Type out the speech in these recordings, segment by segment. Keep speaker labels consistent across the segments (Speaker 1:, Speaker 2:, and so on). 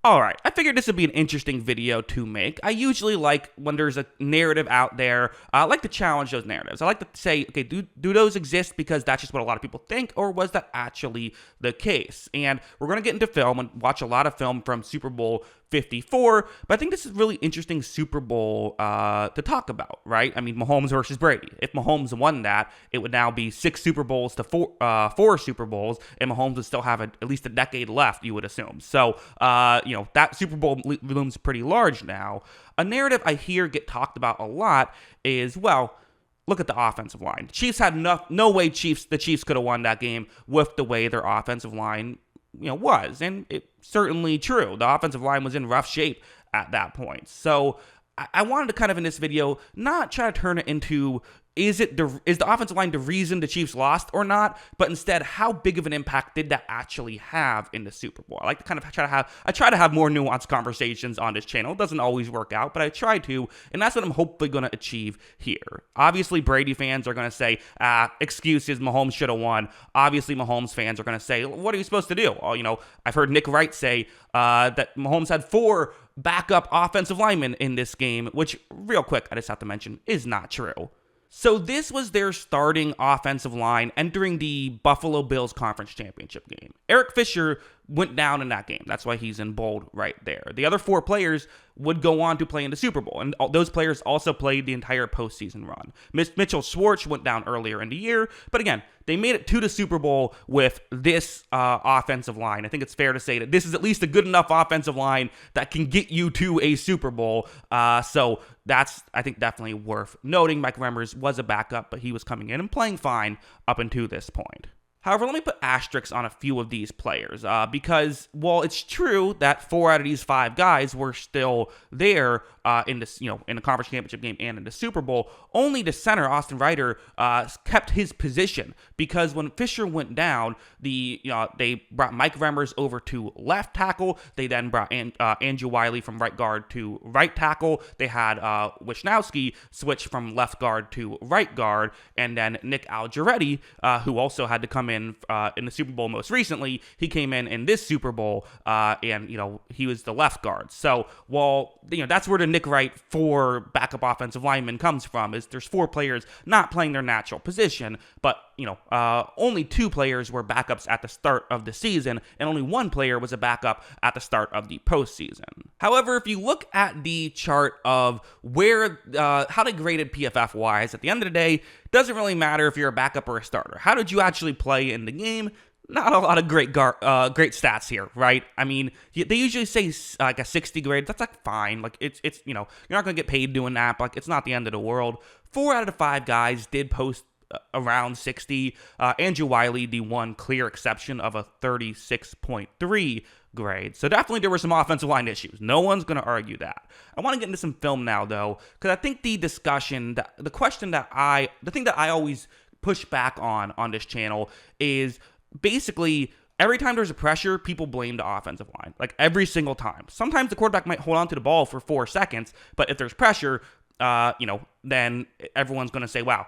Speaker 1: Alright, I figured this would be an interesting video to make. I usually like when there's a narrative out there, I like to challenge those narratives. I like to say, okay, do those exist because that's just what a lot of people think, or was that actually the case? And we're going to get into film and watch a lot of film from Super Bowl 54, but I think this is really interesting Super Bowl to talk about, right? I mean, Mahomes versus Brady. If Mahomes won that, it would now be 6 Super Bowls to 4 Super Bowls, and Mahomes would still have at least a decade left, you would assume. So, that Super Bowl looms pretty large now. A narrative I hear get talked about a lot is, well, look at the offensive line. Chiefs had no way the Chiefs could have won that game with the way their offensive line was. And it's certainly true. The offensive line was in rough shape at that point. So I wanted to kind of in this video not try to turn it into is the offensive line the reason the Chiefs lost or not, but instead how big of an impact did that actually have in the Super Bowl? I like to kind of try to have more nuanced conversations on this channel. It doesn't always work out, but I try to, and that's what I'm hopefully going to achieve here. Obviously, Brady fans are going to say, excuses, Mahomes should have won. Obviously, Mahomes fans are going to say, what are you supposed to do? Well, I've heard Nick Wright say that Mahomes had 4 backup offensive linemen in this game, which, real quick, I just have to mention, is not true. So this was their starting offensive line entering the Buffalo Bills Conference Championship game. Eric Fisher went down in that game. That's why he's in bold right there. The other 4 players would go on to play in the Super Bowl, and those players also played the entire postseason run. Mitchell Schwartz went down earlier in the year, but again, they made it to the Super Bowl with this offensive line. I think it's fair to say that this is at least a good enough offensive line that can get you to a Super Bowl. So that's, I think, definitely worth noting. Mike Remmers was a backup, but he was coming in and playing fine up until this point. However, let me put asterisks on a few of these players because while it's true that 4 out of these 5 guys were still there in this, in the conference championship game and in the Super Bowl, only the center Austin Reiter kept his position because when Fisher went down, they brought Mike Remmers over to left tackle. They then brought Andrew Wiley from right guard to right tackle. They had Wisnowski switch from left guard to right guard, and then Nick Algeretti, who also had to come in the Super Bowl most recently. He came in this Super Bowl, and he was the left guard. So while that's where the Nick Wright 4 backup offensive lineman comes from, is there's 4 players not playing their natural position, but only 2 players were backups at the start of the season, and only 1 player was a backup at the start of the postseason. However, if you look at the chart of where how they graded PFF wise, at the end of the day, doesn't really matter if you're a backup or a starter. How did you actually play in the game? Not a lot of great stats here, right? I mean, they usually say like a 60 grade. That's like fine. Like it's you're not gonna get paid doing that. But like it's not the end of the world. 4 out of the 5 guys did post around 60. Andrew Wiley, the one clear exception of a 36.3 grade. So definitely there were some offensive line issues. No one's going to argue that. I want to get into some film now, though, because I think the thing that I always push back on this channel is basically every time there's a pressure, people blame the offensive line. Like every single time. Sometimes the quarterback might hold on to the ball for 4 seconds, but if there's pressure, then everyone's going to say, wow,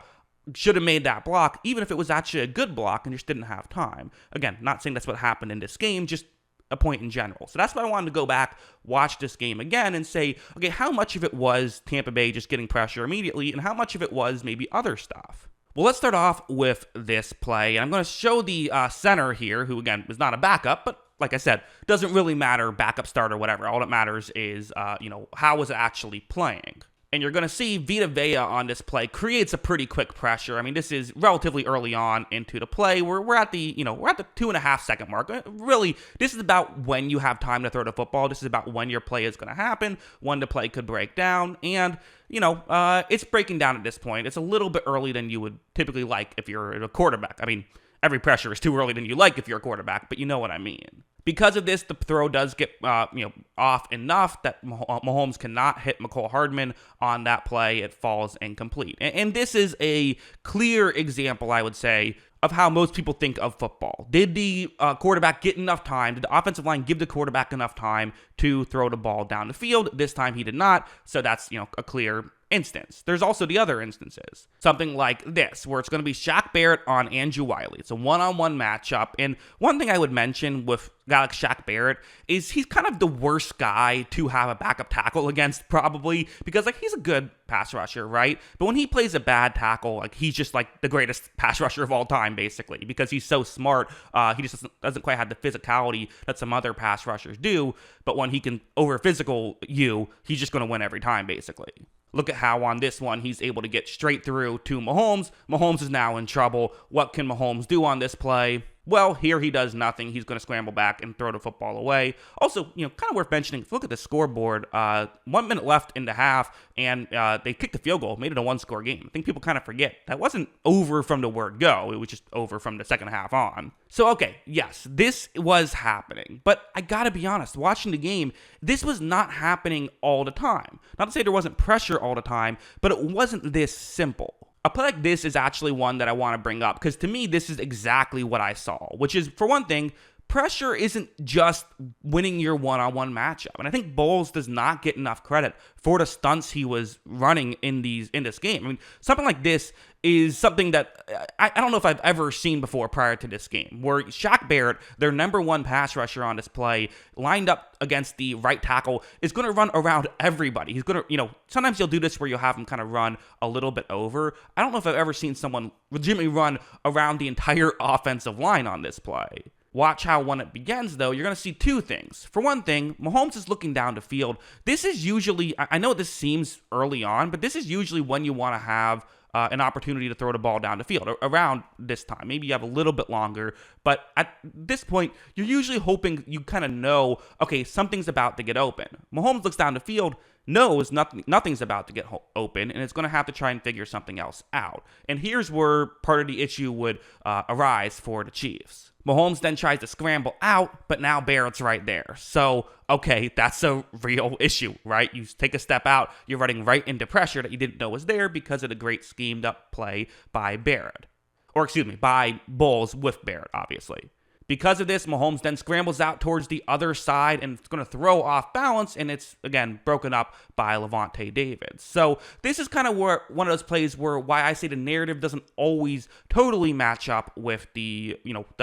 Speaker 1: should have made that block, even if it was actually a good block and just didn't have time. Again, not saying that's what happened in this game, just a point in general. So that's why I wanted to go back, watch this game again, and say, okay, how much of it was Tampa Bay just getting pressure immediately, and how much of it was maybe other stuff? Well, let's start off with this play. I'm going to show the center here, who, again, was not a backup, but like I said, doesn't really matter, backup, starter, whatever. All that matters is, how was it actually playing? And you're going to see Vita Vea on this play creates a pretty quick pressure. I mean, this is relatively early on into the play. We're at the 2.5 second mark. Really, this is about when you have time to throw the football. This is about when your play is going to happen, when the play could break down. And, it's breaking down at this point. It's a little bit early than you would typically like if you're a quarterback. I mean, every pressure is too early than you like if you're a quarterback, but you know what I mean. Because of this, the throw does get off enough that Mahomes cannot hit McCole Hardman on that play. It falls incomplete. And this is a clear example, I would say, of how most people think of football. Did the quarterback get enough time? Did the offensive line give the quarterback enough time to throw the ball down the field? This time he did not. So that's a clear instance. There's also the other instances. Something like this, where it's going to be Shaq Barrett on Andrew Wiley. It's a one-on-one matchup. And one thing I would mention with a guy like Shaq Barrett is he's kind of the worst guy to have a backup tackle against, probably, because like he's a good pass rusher, right? But when he plays a bad tackle, like he's just like the greatest pass rusher of all time, basically, because he's so smart. He just doesn't quite have the physicality that some other pass rushers do. But when he can over physical you, he's just going to win every time, basically. Look at how on this one, he's able to get straight through to Mahomes. Mahomes is now in trouble. What can Mahomes do on this play? Well, here he does nothing. He's going to scramble back and throw the football away. Also, kind of worth mentioning, look at the scoreboard. 1 minute left in the half, and they kicked the field goal, made it a one-score game. I think people kind of forget. That wasn't over from the word go. It was just over from the second half on. So, okay, yes, this was happening. But I got to be honest, watching the game, this was not happening all the time. Not to say there wasn't pressure all the time, but it wasn't this simple. A play like this is actually one that I want to bring up because to me, this is exactly what I saw, which is, for one thing, pressure isn't just winning your one-on-one matchup. And I think Bowles does not get enough credit for the stunts he was running in this game. I mean, something like this is something that I don't know if I've ever seen before prior to this game, where Shaq Barrett, their number one pass rusher on this play, lined up against the right tackle, is going to run around everybody. He's going to, sometimes you'll do this where you'll have him kind of run a little bit over. I don't know if I've ever seen someone legitimately run around the entire offensive line on this play. Watch how when it begins, though, you're going to see two things. For one thing, Mahomes is looking down the field. This is usually, I know this seems early on, but this is usually when you want to have an opportunity to throw the ball down the field, around this time. Maybe you have a little bit longer, but at this point, you're usually hoping you kind of know, okay, something's about to get open. Mahomes looks down the field, knows nothing's about to get open, and it's going to have to try and figure something else out. And here's where part of the issue would arise for the Chiefs. Mahomes then tries to scramble out, but now Barrett's right there. So, okay, that's a real issue, right? You take a step out, you're running right into pressure that you didn't know was there because of the great schemed up play by Barrett. Or, excuse me, by Bowles with Barrett, obviously. Because of this, Mahomes then scrambles out towards the other side and it's going to throw off balance, and it's, again, broken up by Levante David. So this is kind of where one of those plays where why I say the narrative doesn't always totally match up with the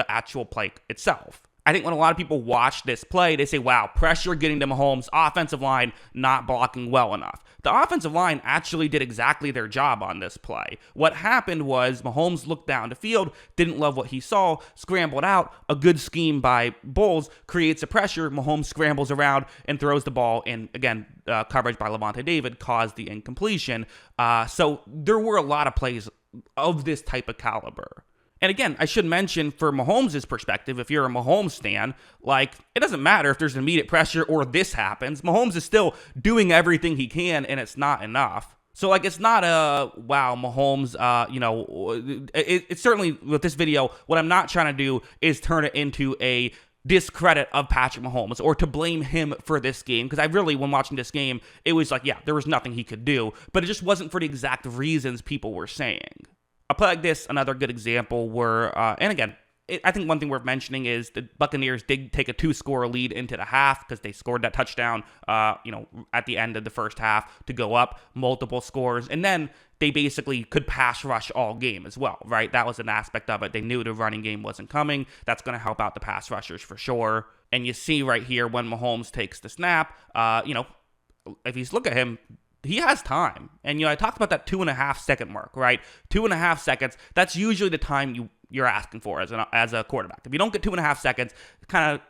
Speaker 1: actual play itself. I think when a lot of people watch this play, they say, wow, pressure getting to Mahomes, offensive line not blocking well enough. The offensive line actually did exactly their job on this play. What happened was Mahomes looked down the field, didn't love what he saw, scrambled out. A good scheme by Bowles creates a pressure. Mahomes scrambles around and throws the ball. And again, coverage by Levante David caused the incompletion. So there were a lot of plays of this type of caliber. And again, I should mention for Mahomes' perspective, if you're a Mahomes fan, it doesn't matter if there's immediate pressure or this happens. Mahomes is still doing everything he can, and it's not enough. So, it's not a, wow, Mahomes, it's certainly, with this video, what I'm not trying to do is turn it into a discredit of Patrick Mahomes or to blame him for this game, because I really, when watching this game, it was there was nothing he could do, but it just wasn't for the exact reasons people were saying. A play like this, another good example where, and again, I think one thing worth mentioning is the Buccaneers did take a 2-score lead into the half because they scored that touchdown, at the end of the first half to go up multiple scores. And then they basically could pass rush all game as well, right? That was an aspect of it. They knew the running game wasn't coming. That's going to help out the pass rushers for sure. And you see right here when Mahomes takes the snap, if you look at him, he has time. And, I talked about that 2.5 second mark, right? 2.5 seconds. That's usually the time you're asking for as a quarterback. If you don't get 2.5 seconds,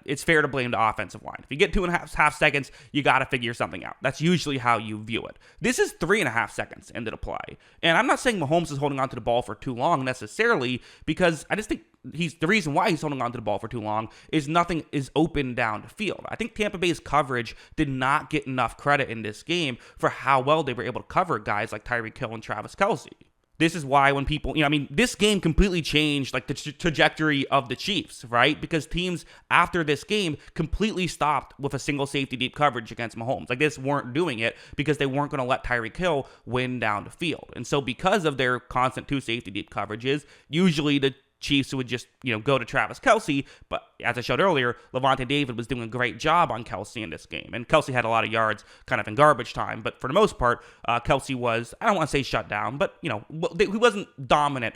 Speaker 1: it's fair to blame the offensive line. If you get 2.5 seconds, you got to figure something out. That's usually how you view it. This is 3.5 seconds into the play. And I'm not saying Mahomes is holding on to the ball for too long necessarily, because I just think the reason why he's holding on to the ball for too long is nothing is open down the field. I think Tampa Bay's coverage did not get enough credit in this game for how well they were able to cover guys like Tyreek Hill and Travis Kelce. This is why when people, this game completely changed the trajectory of the Chiefs, right? Because teams after this game completely stopped with a single safety deep coverage against Mahomes. This weren't doing it because they weren't going to let Tyreek Hill win down the field. And so because of their constant 2 safety deep coverages, usually the Chiefs would just, go to Travis Kelce. But as I showed earlier, Levante David was doing a great job on Kelce in this game. And Kelce had a lot of yards kind of in garbage time. But for the most part, Kelce was, I don't want to say shut down, but, he wasn't dominant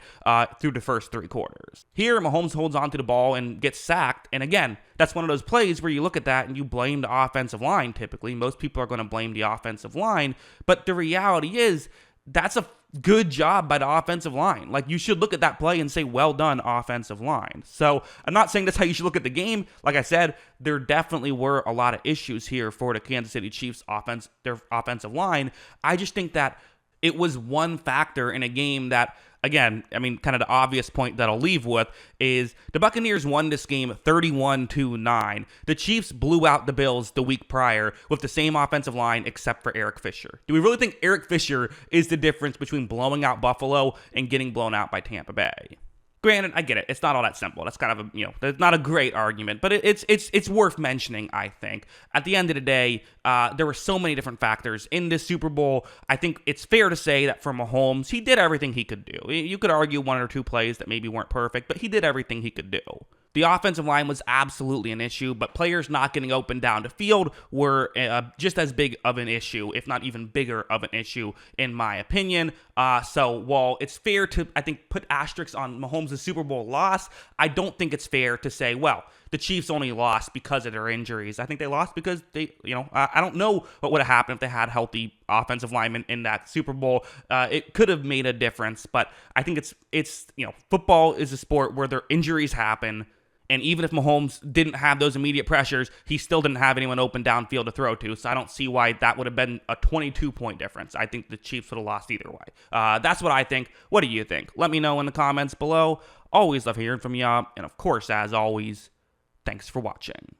Speaker 1: through the first 3 quarters. Here, Mahomes holds onto the ball and gets sacked. And again, that's one of those plays where you look at that and you blame the offensive line typically. Most people are going to blame the offensive line. But the reality is, that's a good job by the offensive line. Like, you should look at that play and say, well done, offensive line. So I'm not saying that's how you should look at the game. Like I said, there definitely were a lot of issues here for the Kansas City Chiefs their offensive line. I just think that it was one factor in a game that, again, kind of the obvious point that I'll leave with is the Buccaneers won this game 31-9. The Chiefs blew out the Bills the week prior with the same offensive line except for Eric Fisher. Do we really think Eric Fisher is the difference between blowing out Buffalo and getting blown out by Tampa Bay? Granted, I get it. It's not all that simple. That's kind of that's not a great argument, but it's worth mentioning, I think. At the end of the day, there were so many different factors in this Super Bowl. I think it's fair to say that for Mahomes, he did everything he could do. You could argue 1 or 2 plays that maybe weren't perfect, but he did everything he could do. The offensive line was absolutely an issue, but players not getting open down the field were just as big of an issue, if not even bigger of an issue, in my opinion. So while it's fair to, I think, put asterisks on Mahomes' Super Bowl loss, I don't think it's fair to say, well, the Chiefs only lost because of their injuries. I think they lost because they, I don't know what would have happened if they had healthy offensive linemen in that Super Bowl. It could have made a difference, but I think it's football is a sport where their injuries happen. And even if Mahomes didn't have those immediate pressures, he still didn't have anyone open downfield to throw to. So I don't see why that would have been a 22-point difference. I think the Chiefs would have lost either way. That's what I think. What do you think? Let me know in the comments below. Always love hearing from y'all. And of course, as always, thanks for watching.